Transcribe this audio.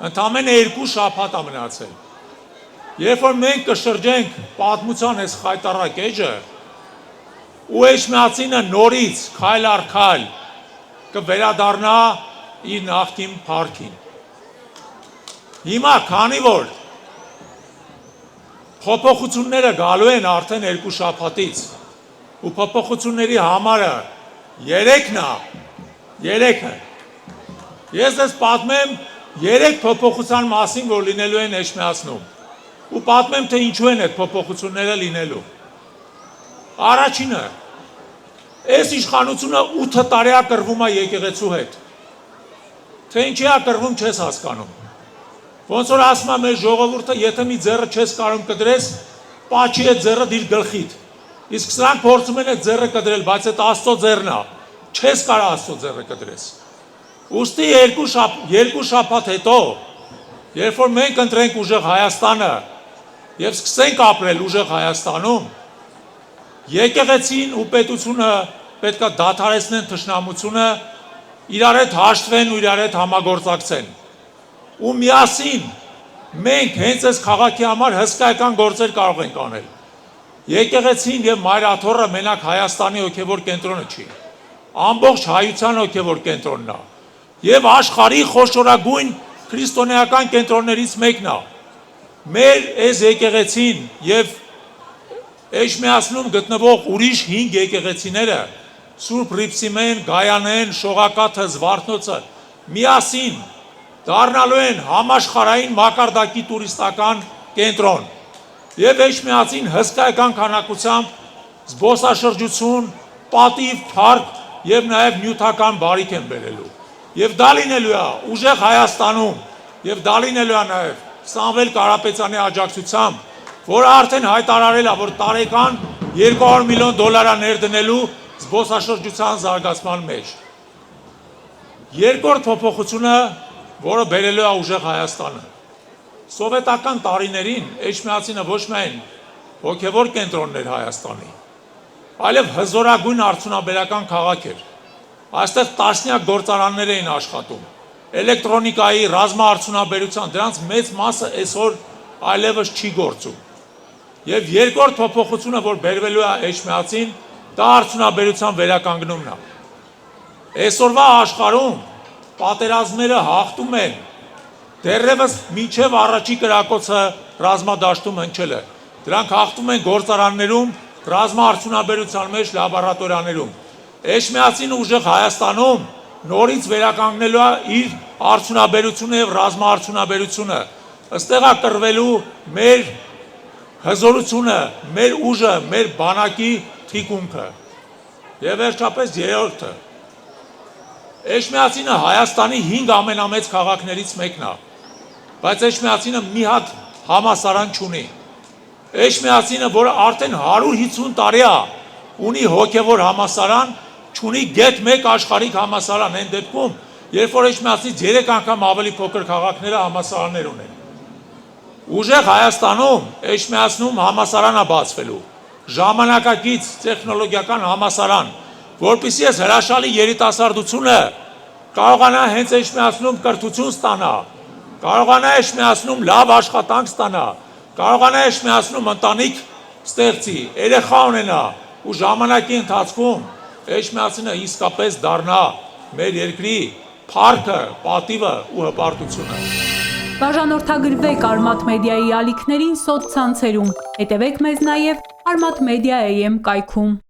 Ընդամենը 2 շաբաթ է մնացել։ Երբ որ մենք կշրջենք պատմության այս խայտառակ էջը, ու Էջմիածինը նորից քայլ առ քայլ կվերադառնա իր նախկին փառքին։ Հիմա քանի որ փոփոխությունները գալու են արդեն 2 շաբաթից, ու փոփոխությունների համարը 3-ն է, 3-ը։ Ես դες պատմեմ 3 փոփոխության մասին, որ լինելու են Էջմիածնում, ու պատմեմ, թե ինչու են այդ փոփոխությունները լինելու։ Առաջինը, այս իշխանությունը 8 տարի է կռվում է եկեղեցու հետ։ Թե ինչի է կռվում, չես հասկանում։ Ոնց որ ասում է մեր ժողովուրդը, եթե մի ձեռը չես կարող կդրես, պաչի այդ ձեռը դիր գլխիդ։ Իսկ սրանք փորձում են այդ ձեռը կդրել, բայց այդ Աստծո ձեռն է, չես կարող Աստծո ձեռը կդրես։ Ուստի 2 շաբաթ հետո, երբ որ մենք ընտրենք ուժեղ Հայաստանը եւ սկսենք ապրել ուժեղ Հայաստանում, եկեղեցին ու պետությունը պետք է դադարեցնեն թշնամությունը, իրար հետ հաշտվեն ու իրար հետ համագործակցեն։ Ու միասին մենք հենց այս քաղաքի համար հսկայական գործեր կարող ենք անել։ Եկեղեցին եւ Մայրաթոռը մենակ Հայաստանի հոգեվոր կենտրոնը չի, ամբողջ հայության հոգեվոր կենտրոնն է եւ աշխարհի խոշորագույն քրիստոնեական կենտրոններից մեկն է։ Մեր այս եկեղեցին եւ Էջմիածնում գտնվող ուրիշ 5 եկեղեցիները, Սուրբ Ռիփսիմեն, Գայանեն, Շողակաթը, Զվարթնոցը, միասին դառնալու են համաշխարհային մակարդակի տուրիստական կենտրոն եւ Էջմիածին հսկայական քանակությամբ զբոսաշրջություն, պատիվ, փառք եւ նաեւ նյութական բարիք են բերելու։ Եվ դա լինելու է ուժեղ Հայաստանում եւ դա լինելու է նաեւ Սամվել Կարապետյանի աջակցությամբ, որը արդեն հայտարարել է, որ տարեկան $200 միլիոն ներդնելու զբոսաշրջության զարգացման մեջ։ Երկրորդ փոփոխությունը, որը բերելու է ուժեղ Հայաստանը։ Սովետական տարիներին Էջմիածինը ոչ միայն հոգևոր կենտրոնն էր Հայաստանի, այլև հզորագույն արդյունաբերական քաղաք էր։ Այստեղ տասնյակ գործարաններ էին աշխատում, էլեկտրոնիկայի, ռազմաարդյունաբերության, դրանց մեծ մասը այսօր այլևս չի գործում։ Եվ երկրորդ փոփոխությունը, որ բերվելու է Էջմիածին, դա արդյունաբերության վերականգնումն է։ Այսօրվա աշխարհում պատերազմները հաղթում են, դեռևս մինչև առաջի կրակոցը ռազմադաշտում հնչելը։ Դրանք հաղթում են գործարաններում, ռազմաարդյունաբերության մեջ, լաբորատորիաներում։ Էջմիածինը ուժեղ Հայաստանում նորից վերականգնելու է իր արդյունաբերությունը եւ ռազմաարդյունաբերությունը։ Այստեղ է կռվելու մեր հզորությունը, մեր ուժը, մեր բանակի թիկունքը։ Եվ վերջապես երրորդը։ Էջմիածինը Հայաստանի 5 ամենամեծ քաղաքներից մեկն է, բայց Էջմիածինը մի հատ համալսարան չունի։ Էջմիածինը, որը արդեն 150 տարի է, ունի հոգևոր համալսարան, չունի գեթ մեկ աշխարհիկ համալսարան, այն դեպքում, երբ որ Էջմիածնից 3 անգամ ավելի փոքր քաղաքները համալսարաններ ունեն։ Ուժեղ Հայաստանում, Էջմիածնում համալսարան է բացվելու, ժամանակակից տեխնոլոգիական համալսարան, որպեսզի այս հրաշալի երիտասարդությունը կարողանա հենց Էջմիածնում կրթություն ստանա, կարողանա Էջմիածնում լավ աշխատանք ստանա, կարողանա Էջմիածնում ընտանիք ստեղծի, երեխա ունենա ու ժամանակի ընթացքում Էջմիածինը իսկապես դառնա մեր երկրի փառքը, պատիվը ու հպարտությունը։ Բաժանորդագրվեք Արմաթ մեդիայի ալիքներին սոցցանցերում, հետևեք մեզ նաև Արմաթ Մեդիա AM կայքում։